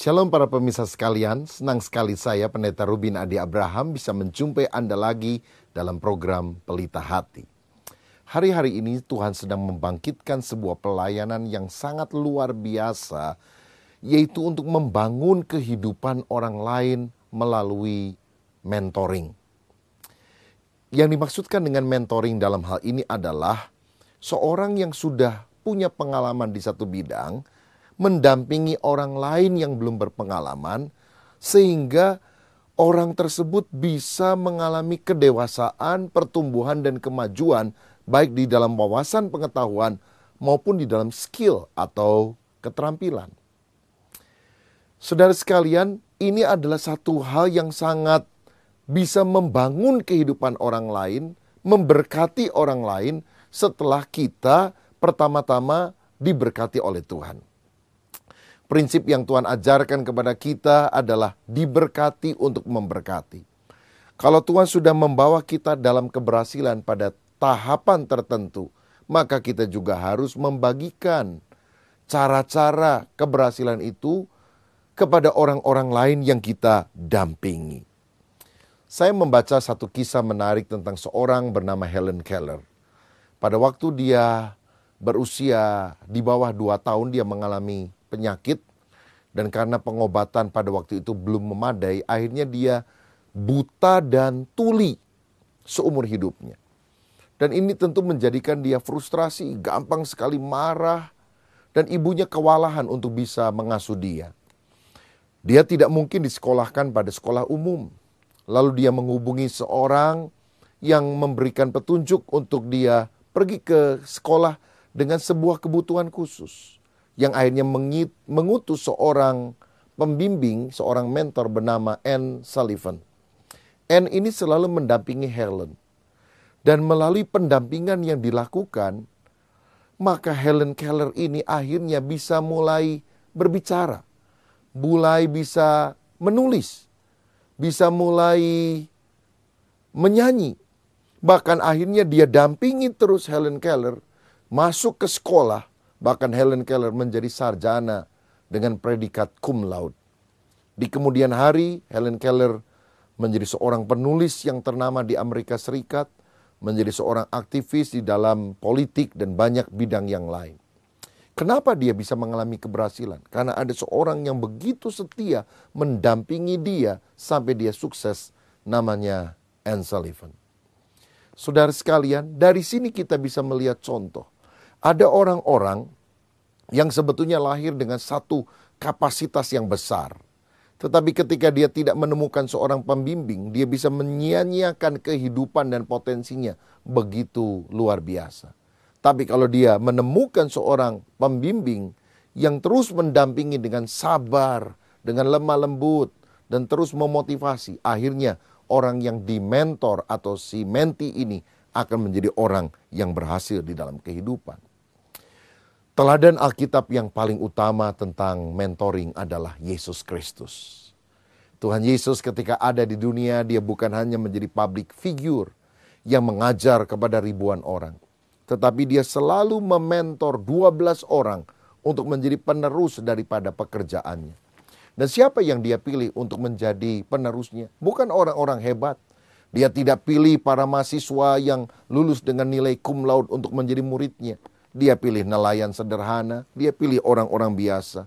Shalom para pemirsa sekalian, senang sekali saya Pendeta Rubin Adi Abraham bisa menjumpai Anda lagi dalam program Pelita Hati. Hari-hari ini Tuhan sedang membangkitkan sebuah pelayanan yang sangat luar biasa, yaitu untuk membangun kehidupan orang lain melalui mentoring. Yang dimaksudkan dengan mentoring dalam hal ini adalah seorang yang sudah punya pengalaman di satu bidang, mendampingi orang lain yang belum berpengalaman, sehingga orang tersebut bisa mengalami kedewasaan, pertumbuhan, dan kemajuan, baik di dalam wawasan pengetahuan maupun di dalam skill atau keterampilan. Saudara sekalian, ini adalah satu hal yang sangat bisa membangun kehidupan orang lain, memberkati orang lain setelah kita pertama-tama diberkati oleh Tuhan. Prinsip yang Tuhan ajarkan kepada kita adalah diberkati untuk memberkati. Kalau Tuhan sudah membawa kita dalam keberhasilan pada tahapan tertentu, maka kita juga harus membagikan cara-cara keberhasilan itu kepada orang-orang lain yang kita dampingi. Saya membaca satu kisah menarik tentang seorang bernama Helen Keller. Pada waktu dia berusia di bawah 2 tahun, dia mengalami penyakit, dan karena pengobatan pada waktu itu belum memadai, akhirnya dia buta dan tuli seumur hidupnya. Dan ini tentu menjadikan dia frustrasi, gampang sekali marah, dan ibunya kewalahan untuk bisa mengasuh dia. Dia tidak mungkin disekolahkan pada sekolah umum. Lalu dia menghubungi seorang yang memberikan petunjuk untuk dia pergi ke sekolah dengan sebuah kebutuhan khusus, yang akhirnya mengutus seorang pembimbing, seorang mentor bernama Anne Sullivan. Anne ini selalu mendampingi Helen. Dan melalui pendampingan yang dilakukan, maka Helen Keller ini akhirnya bisa mulai berbicara, mulai bisa menulis, bisa mulai menyanyi. Bahkan akhirnya dia dampingi terus Helen Keller masuk ke sekolah. Bahkan Helen Keller menjadi sarjana dengan predikat cum laude. Di kemudian hari, Helen Keller menjadi seorang penulis yang ternama di Amerika Serikat, menjadi seorang aktivis di dalam politik dan banyak bidang yang lain. Kenapa dia bisa mengalami keberhasilan? Karena ada seorang yang begitu setia mendampingi dia sampai dia sukses, namanya Anne Sullivan. Saudara sekalian, dari sini kita bisa melihat contoh. Ada orang-orang yang sebetulnya lahir dengan satu kapasitas yang besar. Tetapi ketika dia tidak menemukan seorang pembimbing, dia bisa menyia-nyiakan kehidupan dan potensinya begitu luar biasa. Tapi kalau dia menemukan seorang pembimbing yang terus mendampingi dengan sabar, dengan lemah lembut, dan terus memotivasi, akhirnya orang yang dimentor atau si menti ini akan menjadi orang yang berhasil di dalam kehidupan. Teladan Alkitab yang paling utama tentang mentoring adalah Yesus Kristus. Tuhan Yesus ketika ada di dunia, dia bukan hanya menjadi public figure yang mengajar kepada ribuan orang. Tetapi dia selalu mementor 12 orang untuk menjadi penerus daripada pekerjaannya. Dan siapa yang dia pilih untuk menjadi penerusnya? Bukan orang-orang hebat. Dia tidak pilih para mahasiswa yang lulus dengan nilai cum laude untuk menjadi muridnya. Dia pilih nelayan sederhana, dia pilih orang-orang biasa.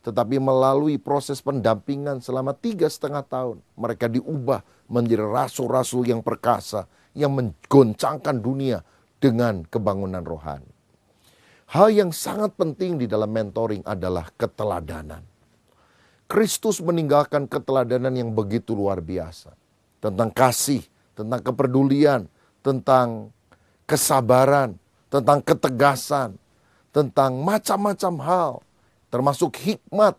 Tetapi melalui proses pendampingan selama 3,5 tahun, mereka diubah menjadi rasul-rasul yang perkasa, yang menggoncangkan dunia dengan kebangunan rohani. Hal yang sangat penting di dalam mentoring adalah keteladanan. Kristus meninggalkan keteladanan yang begitu luar biasa. Tentang kasih, tentang kepedulian, tentang kesabaran, tentang ketegasan, tentang macam-macam hal, termasuk hikmat.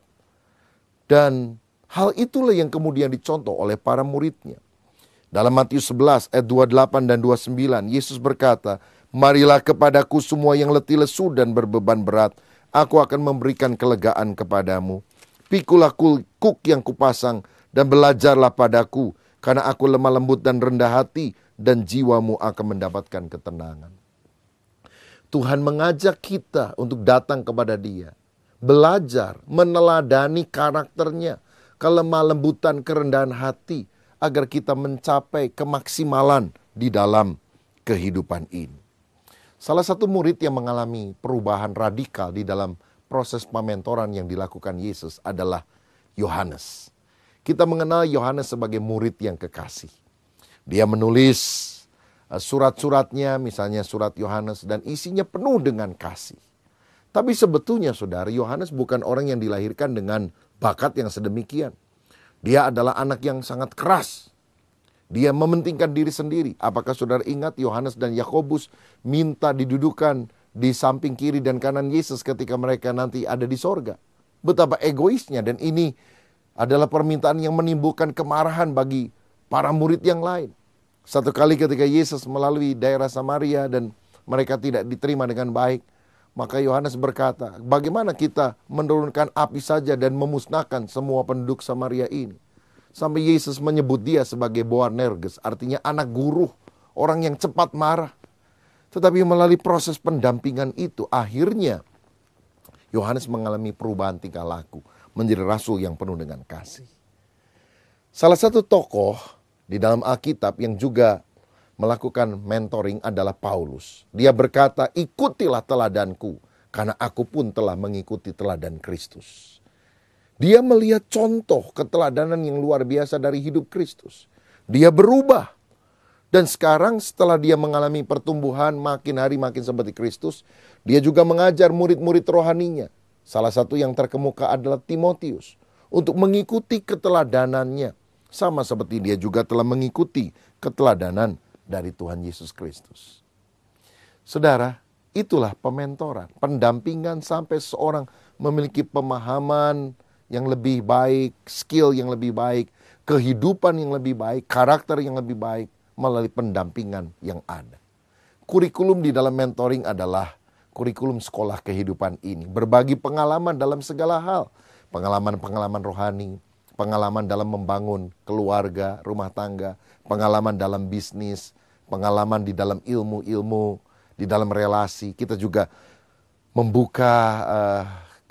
Dan hal itulah yang kemudian dicontoh oleh para muridnya. Dalam Matius 11 ayat 28 dan 29, Yesus berkata, "Marilah kepadaku semua yang letih lesu dan berbeban berat, aku akan memberikan kelegaan kepadamu. Pikulah kuk yang kupasang dan belajarlah padaku, karena aku lemah lembut dan rendah hati, dan jiwamu akan mendapatkan ketenangan." Tuhan mengajak kita untuk datang kepada Dia, belajar, meneladani karakternya, kelemah lembutan, kerendahan hati, agar kita mencapai kemaksimalan di dalam kehidupan ini. Salah satu murid yang mengalami perubahan radikal di dalam proses pementoran yang dilakukan Yesus adalah Yohanes. Kita mengenal Yohanes sebagai murid yang kekasih. Dia menulis surat-suratnya, misalnya surat Yohanes, dan isinya penuh dengan kasih. Tapi sebetulnya saudara, Yohanes bukan orang yang dilahirkan dengan bakat yang sedemikian. Dia adalah anak yang sangat keras. Dia mementingkan diri sendiri. Apakah saudara ingat Yohanes dan Yakobus minta didudukan di samping kiri dan kanan Yesus ketika mereka nanti ada di sorga? Betapa egoisnya, dan ini adalah permintaan yang menimbulkan kemarahan bagi para murid yang lain. Satu kali ketika Yesus melalui daerah Samaria dan mereka tidak diterima dengan baik, maka Yohanes berkata, bagaimana kita menurunkan api saja dan memusnahkan semua penduduk Samaria ini? Sampai Yesus menyebut dia sebagai Boanerges, artinya anak guru, orang yang cepat marah. Tetapi melalui proses pendampingan itu, akhirnya Yohanes mengalami perubahan tingkah laku, menjadi rasul yang penuh dengan kasih. Salah satu tokoh di dalam Alkitab yang juga melakukan mentoring adalah Paulus. Dia berkata, ikutilah teladanku, karena aku pun telah mengikuti teladan Kristus. Dia melihat contoh keteladanan yang luar biasa dari hidup Kristus. Dia berubah. Dan sekarang setelah dia mengalami pertumbuhan makin hari makin seperti Kristus, dia juga mengajar murid-murid rohaninya. Salah satu yang terkemuka adalah Timotius, untuk mengikuti keteladanannya. Sama seperti dia juga telah mengikuti keteladanan dari Tuhan Yesus Kristus. Saudara, itulah pementoran, pendampingan sampai seorang memiliki pemahaman yang lebih baik, skill yang lebih baik, kehidupan yang lebih baik, karakter yang lebih baik, melalui pendampingan yang ada. Kurikulum di dalam mentoring adalah kurikulum sekolah kehidupan ini. Berbagi pengalaman dalam segala hal. Pengalaman-pengalaman rohani, pengalaman dalam membangun keluarga, rumah tangga, pengalaman dalam bisnis, pengalaman di dalam ilmu-ilmu, di dalam relasi. Kita juga membuka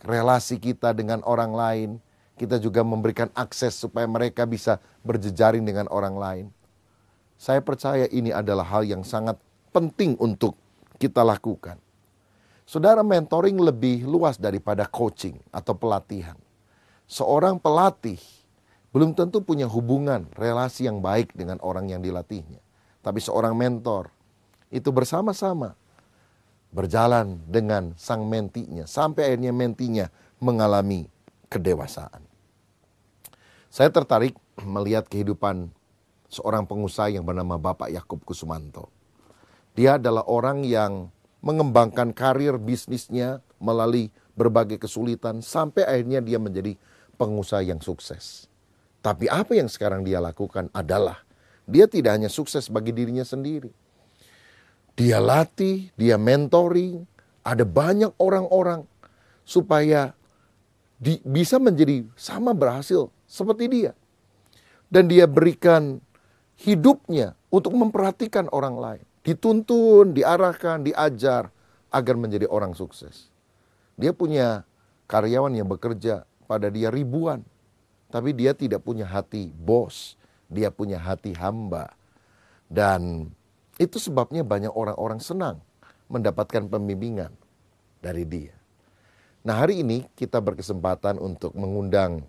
relasi kita dengan orang lain. Kita juga memberikan akses supaya mereka bisa berjejaring dengan orang lain. Saya percaya ini adalah hal yang sangat penting untuk kita lakukan. Saudara, mentoring lebih luas daripada coaching atau pelatihan. Seorang pelatih belum tentu punya hubungan, relasi yang baik dengan orang yang dilatihnya. Tapi seorang mentor itu bersama-sama berjalan dengan sang mentinya, sampai akhirnya mentinya mengalami kedewasaan. Saya tertarik melihat kehidupan seorang pengusaha yang bernama Bapak Yakub Kussumanto. Dia adalah orang yang mengembangkan karir bisnisnya melalui berbagai kesulitan sampai akhirnya dia menjadi pengusaha yang sukses. Tapi apa yang sekarang dia lakukan adalah dia tidak hanya sukses bagi dirinya sendiri. Dia latih, dia mentoring, ada banyak orang-orang supaya bisa menjadi sama berhasil seperti dia. Dan dia berikan hidupnya untuk memperhatikan orang lain. Dituntun, diarahkan, diajar agar menjadi orang sukses. Dia punya karyawan yang bekerja pada dia ribuan. Tapi dia tidak punya hati bos. Dia punya hati hamba. Dan itu sebabnya banyak orang-orang senang mendapatkan pembimbingan dari dia. Nah, hari ini kita berkesempatan untuk mengundang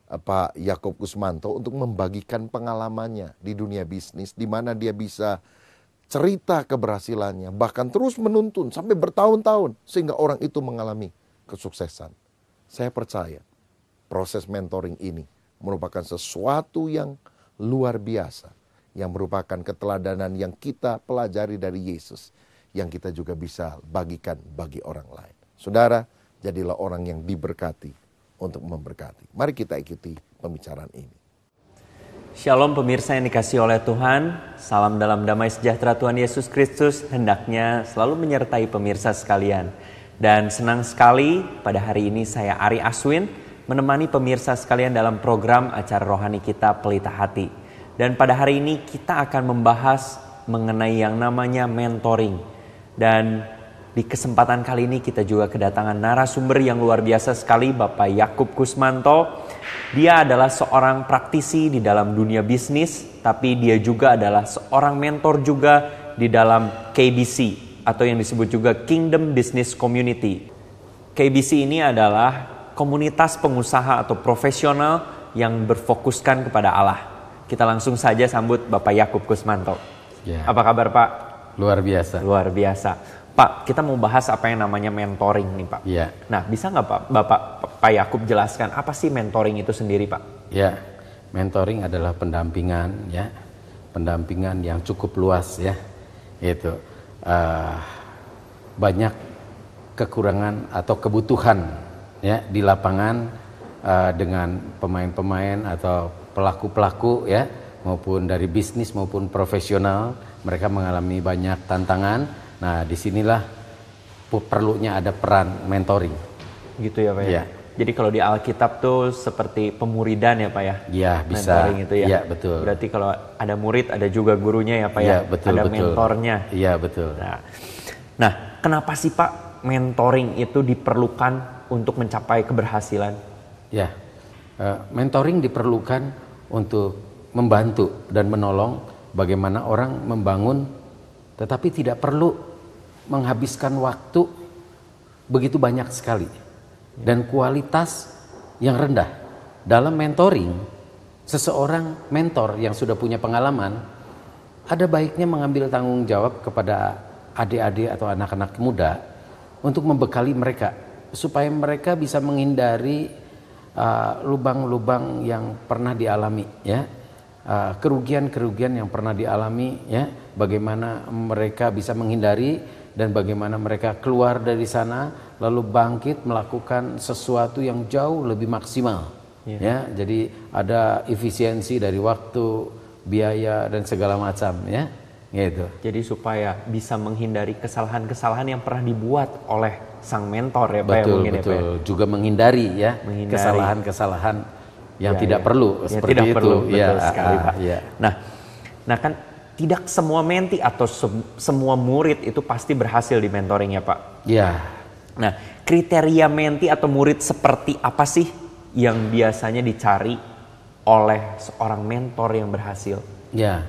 Pak Yakub Kussumanto untuk membagikan pengalamannya di dunia bisnis, di mana dia bisa cerita keberhasilannya, bahkan terus menuntun sampai bertahun-tahun sehingga orang itu mengalami kesuksesan. Saya percaya proses mentoring ini merupakan sesuatu yang luar biasa, yang merupakan keteladanan yang kita pelajari dari Yesus, yang kita juga bisa bagikan bagi orang lain. Saudara, jadilah orang yang diberkati untuk memberkati. Mari kita ikuti pembicaraan ini. Shalom pemirsa yang dikasihi oleh Tuhan, salam dalam damai sejahtera Tuhan Yesus Kristus hendaknya selalu menyertai pemirsa sekalian. Dan senang sekali pada hari ini saya Ari Aswin menemani pemirsa sekalian dalam program acara rohani kita Pelita Hati. Dan pada hari ini kita akan membahas mengenai yang namanya mentoring. Dan di kesempatan kali ini kita juga kedatangan narasumber yang luar biasa sekali, Bapak Yakub Kusmanto. Dia adalah seorang praktisi di dalam dunia bisnis, tapi dia juga adalah seorang mentor juga di dalam KBC atau yang disebut juga Kingdom Business Community. KBC ini adalah komunitas pengusaha atau profesional yang berfokuskan kepada Allah. Kita langsung saja sambut Bapak Yakub Kusmanto. Ya. Apa kabar Pak? Luar biasa. Luar biasa. Pak, kita mau bahas apa yang namanya mentoring nih Pak. Ya. Nah, bisa nggak Pak Yakub jelaskan apa sih mentoring itu sendiri Pak? Ya, mentoring adalah pendampingan ya, pendampingan yang cukup luas ya. Itu banyak kekurangan atau kebutuhan ya di lapangan dengan pemain-pemain atau pelaku-pelaku ya, maupun dari bisnis maupun profesional, mereka mengalami banyak tantangan. Nah, disinilah perlunya ada peran mentoring. Gitu ya Pak ya? Ya. Jadi kalau di Alkitab tuh seperti pemuridan ya Pak ya? Ya, bisa. Mentoring itu ya? Ya, betul. Berarti kalau ada murid ada juga gurunya ya Pak ya? Ya, betul, ada betul. mentornya. Iya, betul. Nah, kenapa sih Pak mentoring itu diperlukan untuk mencapai keberhasilan? Ya, mentoring diperlukan untuk membantu dan menolong bagaimana orang membangun, tetapi tidak perlu menghabiskan waktu begitu banyak sekali dan kualitas yang rendah. Dalam mentoring, seseorang mentor yang sudah punya pengalaman ada baiknya mengambil tanggung jawab kepada adik-adik atau anak-anak muda untuk membekali mereka supaya mereka bisa menghindari lubang-lubang yang pernah dialami ya, kerugian-kerugian yang pernah dialami ya, bagaimana mereka bisa menghindari dan bagaimana mereka keluar dari sana lalu bangkit melakukan sesuatu yang jauh lebih maksimal ya. Jadi ada efisiensi dari waktu, biaya dan segala macam ya, gitu. Jadi supaya bisa menghindari kesalahan-kesalahan yang pernah dibuat oleh sang mentor ya Pak. Betul, ya, betul. ya, Pak. Juga menghindari ya kesalahan-kesalahan yang tidak perlu seperti tidak itu. perlu, betul Ya, sekali Pak. Ya. Nah kan tidak semua menti atau semua murid itu pasti berhasil di mentoring ya Pak. Ya. Nah, kriteria menti atau murid seperti apa sih yang biasanya dicari oleh seorang mentor yang berhasil? Ya,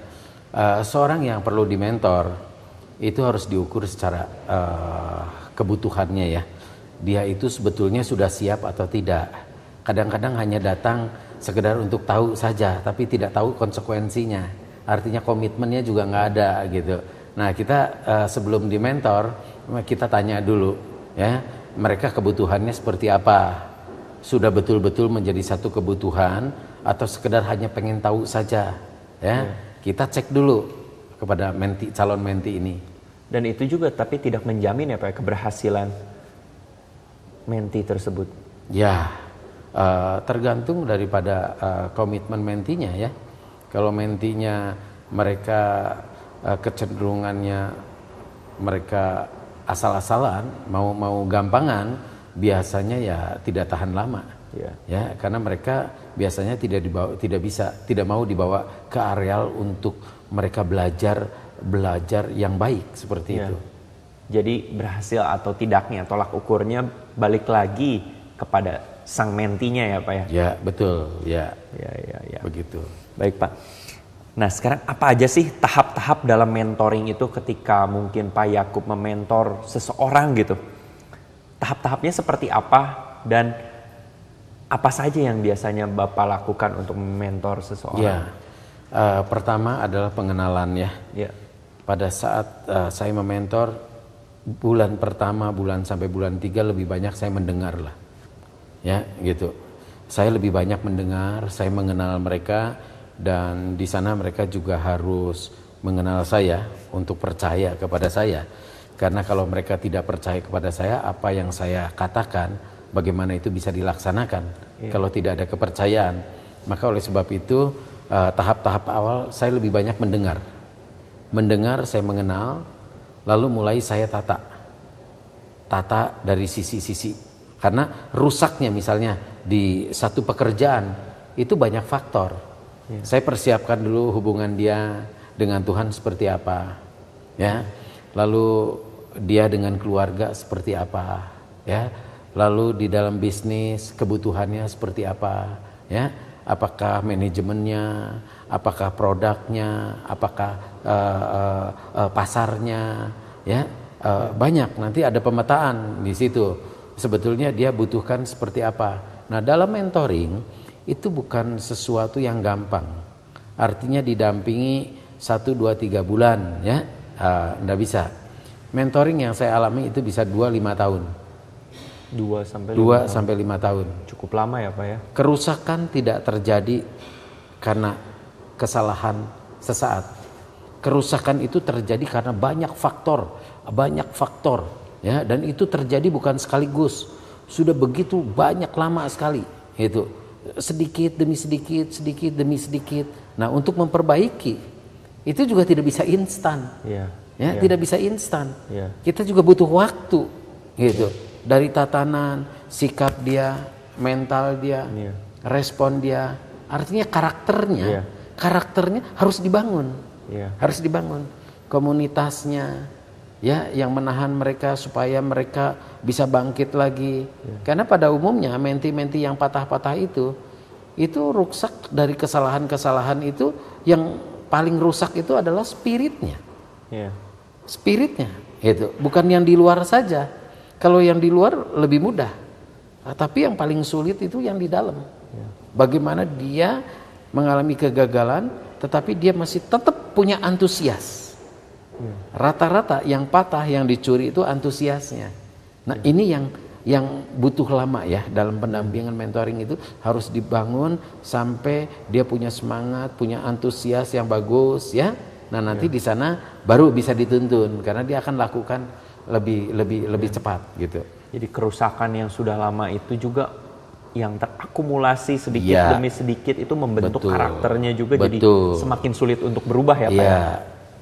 seorang yang perlu dimentor itu harus diukur secara kebutuhannya ya. Dia itu sebetulnya sudah siap atau tidak. Kadang-kadang hanya datang sekedar untuk tahu saja, tapi tidak tahu konsekuensinya. Artinya komitmennya juga nggak ada gitu. Nah, kita sebelum dimentor kita tanya dulu ya, mereka kebutuhannya seperti apa? Sudah betul-betul menjadi satu kebutuhan atau sekedar hanya pengen tahu saja ya? Kita cek dulu kepada calon menti ini. Dan itu juga tapi tidak menjamin ya Pak keberhasilan menti tersebut. Ya, tergantung daripada komitmen mentinya ya. Kalau mentinya mereka kecenderungannya mereka asal-asalan, mau gampangan, biasanya ya tidak tahan lama. Ya, karena mereka biasanya tidak mau dibawa ke areal untuk mereka belajar yang baik seperti itu. Jadi berhasil atau tidaknya tolak ukurnya balik lagi kepada sang mentinya ya Pak ya. Ya, betul. Ya. Begitu. Baik Pak. Nah sekarang apa aja sih tahap-tahap dalam mentoring itu ketika mungkin Pak Yakub mementor seseorang gitu? Tahap-tahapnya seperti apa dan apa saja yang biasanya Bapak lakukan untuk mementor seseorang? Ya, pertama adalah pengenalan ya. Pada saat saya mementor, bulan pertama, bulan sampai bulan 3 lebih banyak saya mendengar lah. Ya gitu. Saya lebih banyak mendengar, saya mengenal mereka. Dan di sana mereka juga harus mengenal saya untuk percaya kepada saya. Karena kalau mereka tidak percaya kepada saya, apa yang saya katakan, bagaimana itu bisa dilaksanakan. Kalau tidak ada kepercayaan, maka oleh sebab itu tahap-tahap awal saya lebih banyak mendengar. Mendengar, saya mengenal, lalu mulai saya tata dari sisi-sisi. Karena rusaknya misalnya di satu pekerjaan itu banyak faktor. Saya persiapkan dulu hubungan dia dengan Tuhan seperti apa, ya. Lalu dia dengan keluarga seperti apa, ya. Lalu di dalam bisnis kebutuhannya seperti apa, ya. Apakah manajemennya, apakah produknya, apakah pasarnya, ya. Banyak, nanti ada pemetaan di situ. Sebetulnya dia butuhkan seperti apa. Nah, dalam mentoring itu bukan sesuatu yang gampang. Artinya didampingi 1, 2, 3 bulan, ya. Nggak bisa. Mentoring yang saya alami itu bisa 2-5 tahun. 2 sampai 5 tahun. Cukup lama ya Pak ya. Kerusakan tidak terjadi karena kesalahan sesaat. Kerusakan itu terjadi karena banyak faktor, ya, dan itu terjadi bukan sekaligus. Sudah begitu banyak lama sekali, itu sedikit demi sedikit, sedikit demi sedikit. Nah, untuk memperbaiki itu juga tidak bisa instan. Tidak bisa instan. Kita juga butuh waktu, gitu. Dari tatanan, sikap dia, mental dia, respon dia, artinya karakternya harus dibangun, harus dibangun. Komunitasnya, ya, yang menahan mereka supaya mereka bisa bangkit lagi. Karena pada umumnya menti-menti yang patah-patah itu rusak dari kesalahan-kesalahan itu. Yang paling rusak itu adalah spiritnya. Spiritnya itu bukan yang di luar saja. Kalau yang di luar lebih mudah, tapi yang paling sulit itu yang di dalam. Bagaimana dia mengalami kegagalan tetapi dia masih tetap punya antusias. Rata-rata yang patah, yang dicuri itu antusiasnya. Nah, ini yang butuh lama ya. Dalam pendampingan mentoring itu harus dibangun sampai dia punya semangat, punya antusias yang bagus, ya. Nah, nanti di sana baru bisa dituntun karena dia akan lakukan lebih cepat gitu. Jadi kerusakan yang sudah lama itu juga yang terakumulasi sedikit demi sedikit itu membentuk karakternya juga. Jadi semakin sulit untuk berubah ya Pak ya.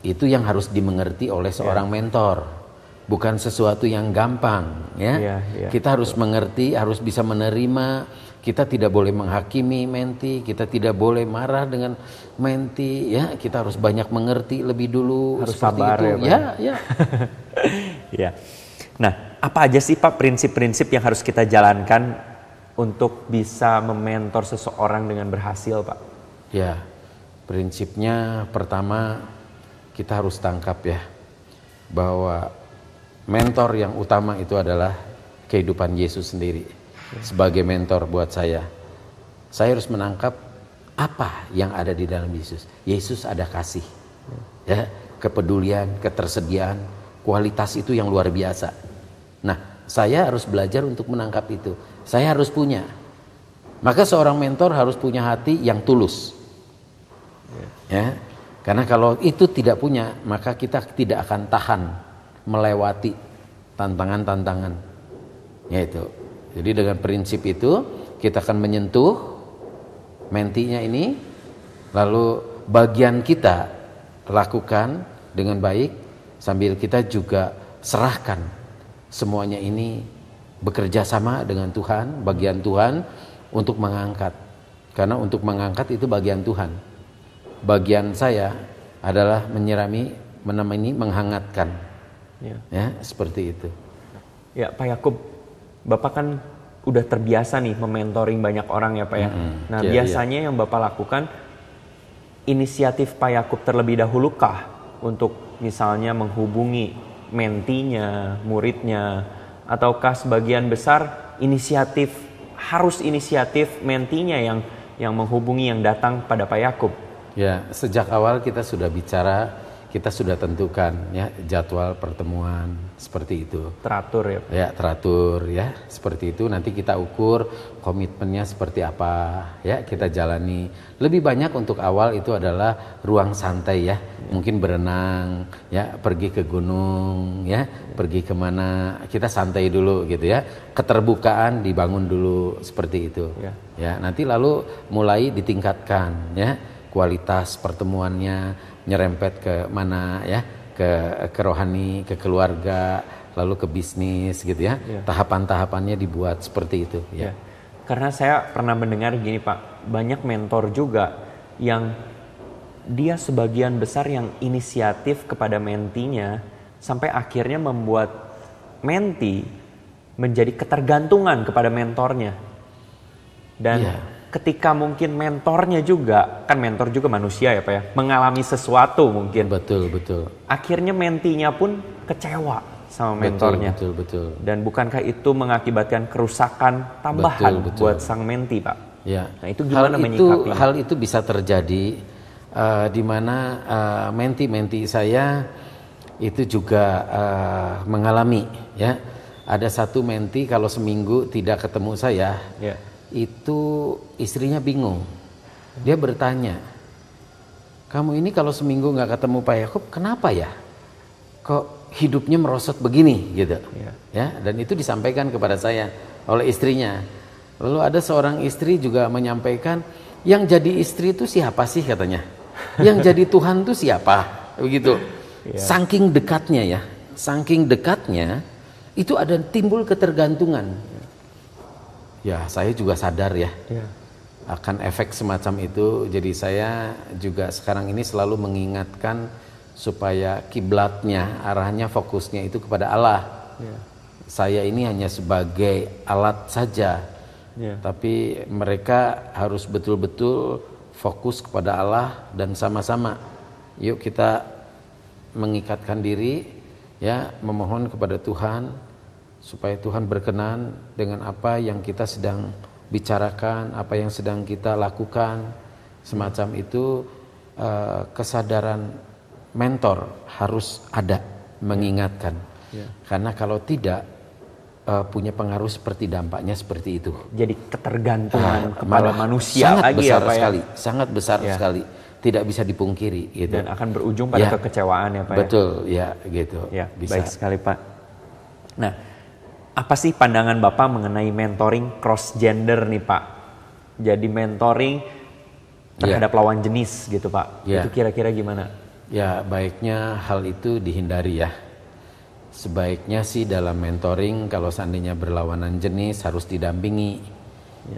Itu yang harus dimengerti oleh seorang mentor. Bukan sesuatu yang gampang, ya. Kita harus mengerti, harus bisa menerima. Kita tidak boleh menghakimi menti, kita tidak boleh marah dengan menti, ya. Kita harus banyak mengerti lebih dulu. Harus sabar itu. Ya. Ya. Nah, apa aja sih Pak prinsip-prinsip yang harus kita jalankan untuk bisa mementor seseorang dengan berhasil, Pak? Ya, prinsipnya pertama kita harus tangkap ya bahwa mentor yang utama itu adalah kehidupan Yesus sendiri. Sebagai mentor buat saya harus menangkap apa yang ada di dalam Yesus. Yesus ada kasih, ya, kepedulian, ketersediaan, kualitas itu yang luar biasa. Nah, saya harus belajar untuk menangkap itu. Saya harus punya. Maka seorang mentor harus punya hati yang tulus. Ya, karena kalau itu tidak punya, maka kita tidak akan tahan melewati tantangan-tantangan. Yaitu. Jadi dengan prinsip itu kita akan menyentuh mentinya ini, lalu bagian kita lakukan dengan baik sambil kita juga serahkan semuanya ini bekerja sama dengan Tuhan, bagian Tuhan untuk mengangkat. Karena untuk mengangkat itu bagian Tuhan. Bagian saya adalah menyirami, menemani, menghangatkan. Ya, seperti itu. Ya, Pak Yakub, Bapak kan udah terbiasa nih mementoring banyak orang ya Pak ya. Nah, biasanya yang Bapak lakukan, inisiatif Pak Yakub terlebih dahulu kah untuk misalnya menghubungi mentinya, muridnya, ataukah sebagian besar harus inisiatif mentinya yang menghubungi, yang datang pada Pak Yakub? Ya, sejak awal kita sudah bicara, kita sudah tentukan ya jadwal pertemuan seperti itu. Teratur ya Pak? Ya, teratur ya, seperti itu. Nanti kita ukur komitmennya seperti apa ya, kita jalani. Lebih banyak untuk awal itu adalah ruang santai ya. Mungkin berenang ya, pergi ke gunung ya, pergi kemana, kita santai dulu gitu ya. Keterbukaan dibangun dulu seperti itu. Ya, nanti lalu mulai ditingkatkan ya, kualitas pertemuannya, nyerempet ke mana ya, ke rohani, ke keluarga, lalu ke bisnis gitu ya. Tahapan-tahapannya dibuat seperti itu ya. Karena saya pernah mendengar gini Pak, banyak mentor juga yang dia sebagian besar yang inisiatif kepada mentinya, sampai akhirnya membuat menti menjadi ketergantungan kepada mentornya. Dan ketika mungkin mentornya juga, kan mentor juga manusia ya Pak ya, mengalami sesuatu mungkin. Betul. Akhirnya mentinya pun kecewa sama mentornya. Betul. Dan bukankah itu mengakibatkan kerusakan tambahan buat sang menti Pak? Ya. Nah itu gimana menyikapinya? Hal itu bisa terjadi di mana menti-menti saya itu juga mengalami ya. Ada satu menti kalau seminggu tidak ketemu saya, itu istrinya bingung. Dia bertanya, kamu ini kalau seminggu nggak ketemu Pak Yakub, kenapa ya? Kok hidupnya merosot begini gitu? Ya, dan itu disampaikan kepada saya oleh istrinya. Lalu ada seorang istri juga menyampaikan, yang jadi istri itu siapa sih katanya? Yang jadi Tuhan itu siapa? Begitu. Saking dekatnya ya, saking dekatnya. Itu ada timbul ketergantungan. Ya, saya juga sadar ya akan efek semacam itu. Jadi saya juga sekarang ini selalu mengingatkan supaya kiblatnya, arahnya, fokusnya itu kepada Allah. Saya ini hanya sebagai alat saja. Tapi mereka harus betul-betul fokus kepada Allah dan sama-sama. Yuk kita mengikatkan diri. Ya, memohon kepada Tuhan supaya Tuhan berkenan dengan apa yang kita sedang bicarakan, apa yang sedang kita lakukan. Semacam itu kesadaran mentor harus ada, mengingatkan. Karena kalau tidak punya pengaruh seperti dampaknya seperti itu. Jadi ketergantungan kepada manusia sangat lagi besar ya Pak sekali, sangat besar sekali. Tidak bisa dipungkiri gitu. Dan akan berujung pada kekecewaan ya Pak. Betul ya gitu. Ya, bisa. Baik sekali Pak. Nah, apa sih pandangan Bapak mengenai mentoring cross gender nih Pak? Jadi mentoring terhadap lawan jenis gitu Pak. Itu kira-kira gimana? Ya, baiknya hal itu dihindari ya. Sebaiknya sih dalam mentoring kalau seandainya berlawanan jenis harus didampingi.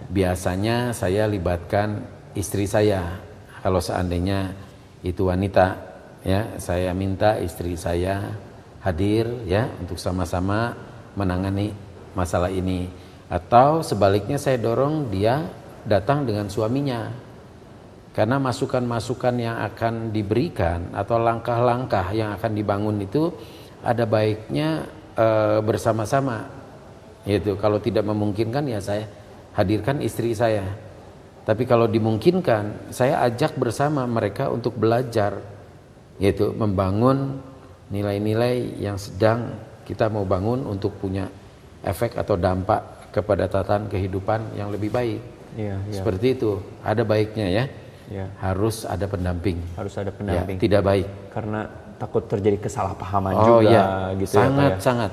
Biasanya saya libatkan istri saya. Kalau seandainya itu wanita, ya saya minta istri saya hadir ya untuk sama-sama menangani masalah ini. Atau sebaliknya saya dorong dia datang dengan suaminya. Karena masukan-masukan yang akan diberikan atau langkah-langkah yang akan dibangun itu ada baiknya bersama-sama. Yaitu kalau tidak memungkinkan ya saya hadirkan istri saya. Tapi kalau dimungkinkan, saya ajak bersama mereka untuk belajar, yaitu membangun nilai-nilai yang sedang kita mau bangun untuk punya efek atau dampak kepada tatanan kehidupan yang lebih baik. Seperti itu, ada baiknya ya. Harus ada pendamping. Harus ada pendamping. Tidak baik. Karena takut terjadi kesalahpahaman juga gitu sangat, ya Pak ya.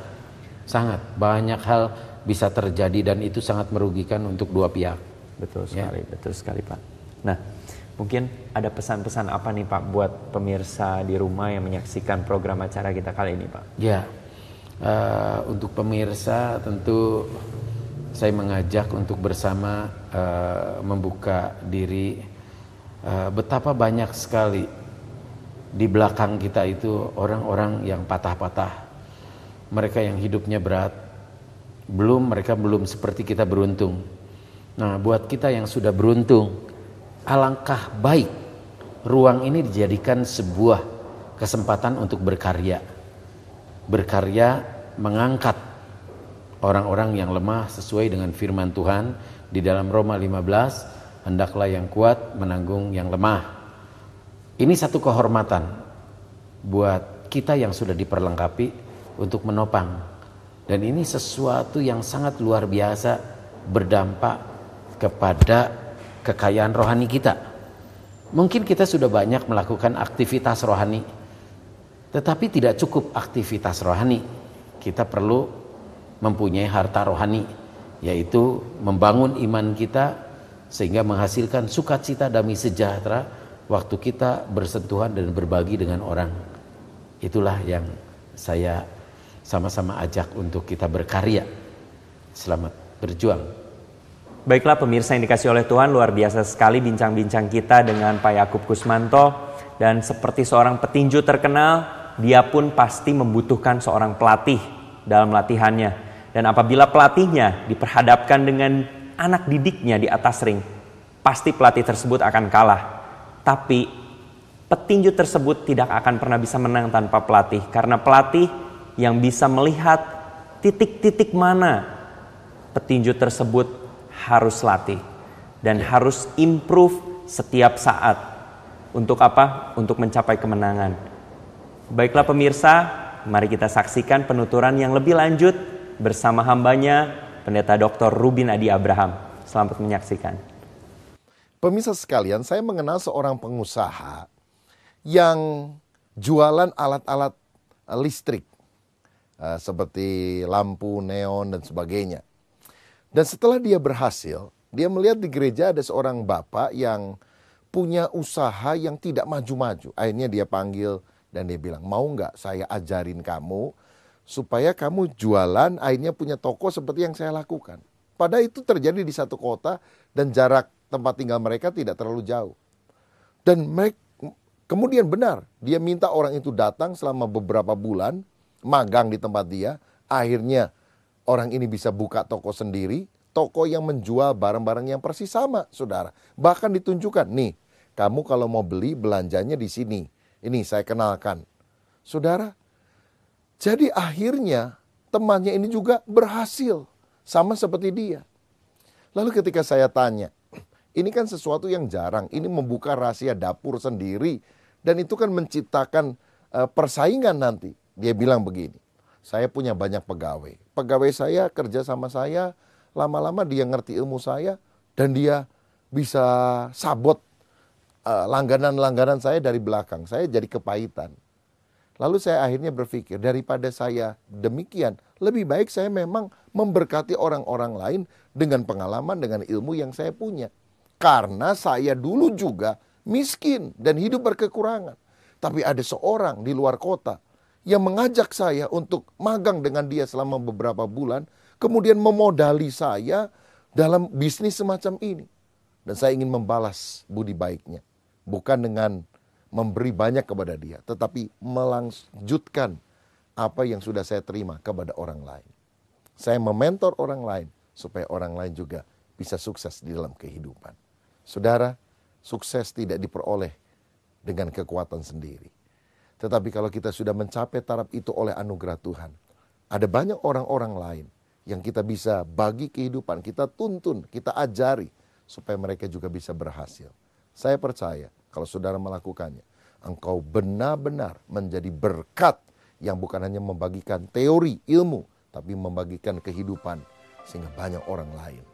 Sangat banyak hal bisa terjadi dan itu sangat merugikan untuk dua pihak. Betul sekali Pak. Nah, mungkin ada pesan-pesan apa nih Pak buat pemirsa di rumah yang menyaksikan program acara kita kali ini Pak? Ya, untuk pemirsa tentu saya mengajak untuk bersama membuka diri. Betapa banyak sekali di belakang kita itu orang-orang yang patah-patah. Mereka yang hidupnya berat, mereka belum seperti kita beruntung. Nah, buat kita yang sudah beruntung, alangkah baik ruang ini dijadikan sebuah kesempatan untuk berkarya. Berkarya mengangkat orang-orang yang lemah sesuai dengan firman Tuhan di dalam Roma 15, hendaklah yang kuat menanggung yang lemah. Ini satu kehormatan buat kita yang sudah diperlengkapi untuk menopang. Dan ini sesuatu yang sangat luar biasa berdampak kepada kekayaan rohani kita. Mungkin kita sudah banyak melakukan aktivitas rohani, tetapi tidak cukup aktivitas rohani. Kita perlu mempunyai harta rohani, yaitu membangun iman kita sehingga menghasilkan sukacita damai sejahtera waktu kita bersentuhan dan berbagi dengan orang. Itulah yang saya sama-sama ajak untuk kita berkarya. Selamat berjuang. Baiklah pemirsa yang dikasih oleh Tuhan, luar biasa sekali bincang-bincang kita dengan Pak Yakub Kusmanto. Dan seperti seorang petinju terkenal, dia pun pasti membutuhkan seorang pelatih dalam latihannya. Dan apabila pelatihnya diperhadapkan dengan anak didiknya di atas ring, pasti pelatih tersebut akan kalah. Tapi petinju tersebut tidak akan pernah bisa menang tanpa pelatih, karena pelatih yang bisa melihat titik-titik mana petinju tersebut harus latih dan harus improve setiap saat. Untuk apa? Untuk mencapai kemenangan. Baiklah pemirsa, mari kita saksikan penuturan yang lebih lanjut bersama hambanya, Pendeta Dr. Rubin Adi Abraham. Selamat menyaksikan. Pemirsa sekalian, saya mengenal seorang pengusaha yang jualan alat-alat listrik. Seperti lampu, neon, dan sebagainya. Dan setelah dia berhasil, dia melihat di gereja ada seorang bapak yang punya usaha yang tidak maju-maju. Akhirnya dia panggil dan dia bilang, mau nggak saya ajarin kamu supaya kamu jualan, akhirnya punya toko seperti yang saya lakukan. Padahal itu terjadi di satu kota dan jarak tempat tinggal mereka tidak terlalu jauh. Dan kemudian benar, dia minta orang itu datang selama beberapa bulan, magang di tempat dia. Akhirnya orang ini bisa buka toko sendiri, toko yang menjual barang-barang yang persis sama, saudara. Bahkan ditunjukkan, nih, kamu kalau mau beli belanjanya di sini. Ini saya kenalkan. Saudara, jadi akhirnya temannya ini juga berhasil, sama seperti dia. Lalu ketika saya tanya, ini kan sesuatu yang jarang, ini membuka rahasia dapur sendiri, dan itu kan menciptakan persaingan nanti. Dia bilang begini, saya punya banyak pegawai. Pegawai saya kerja sama saya, lama-lama dia ngerti ilmu saya, dan dia bisa sabot langganan-langganan saya dari belakang. Saya jadi kepahitan. Lalu saya akhirnya berpikir, daripada saya demikian, lebih baik saya memang memberkati orang-orang lain dengan pengalaman, dengan ilmu yang saya punya. Karena saya dulu juga miskin dan hidup berkekurangan. Tapi ada seorang di luar kota yang mengajak saya untuk magang dengan dia selama beberapa bulan, kemudian memodali saya dalam bisnis semacam ini. Dan saya ingin membalas budi baiknya. Bukan dengan memberi banyak kepada dia, tetapi melanjutkan apa yang sudah saya terima kepada orang lain. Saya mementor orang lain, supaya orang lain juga bisa sukses di dalam kehidupan. Saudara, sukses tidak diperoleh dengan kekuatan sendiri. Tetapi kalau kita sudah mencapai taraf itu oleh anugerah Tuhan, ada banyak orang-orang lain yang kita bisa bagi kehidupan, kita tuntun, kita ajari, supaya mereka juga bisa berhasil. Saya percaya kalau saudara melakukannya, engkau benar-benar menjadi berkat yang bukan hanya membagikan teori, ilmu, tapi membagikan kehidupan sehingga banyak orang lain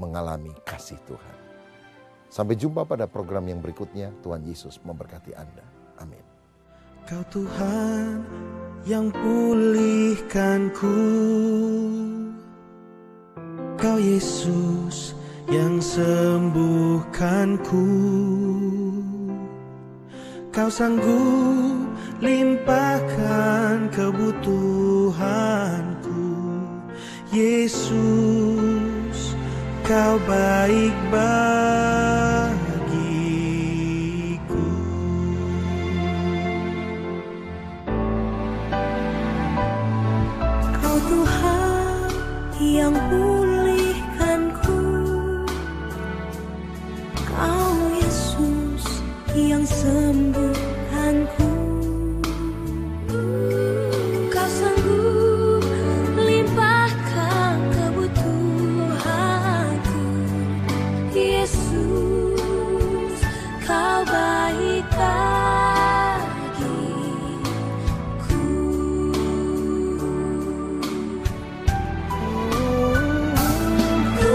mengalami kasih Tuhan. Sampai jumpa pada program yang berikutnya. Tuhan Yesus memberkati Anda. Amin. Kau Tuhan yang pulihkanku, Kau Yesus yang sembuhkanku, Kau sanggup limpahkan kebutuhanku. Yesus, Kau baik bagiku. Kau Tuhan yang pulihkanku, Kau Yesus yang sembuhkanku, Kau sanggup limpahkan kebutuhanku. Yesus, Kau baik bagiku. Ku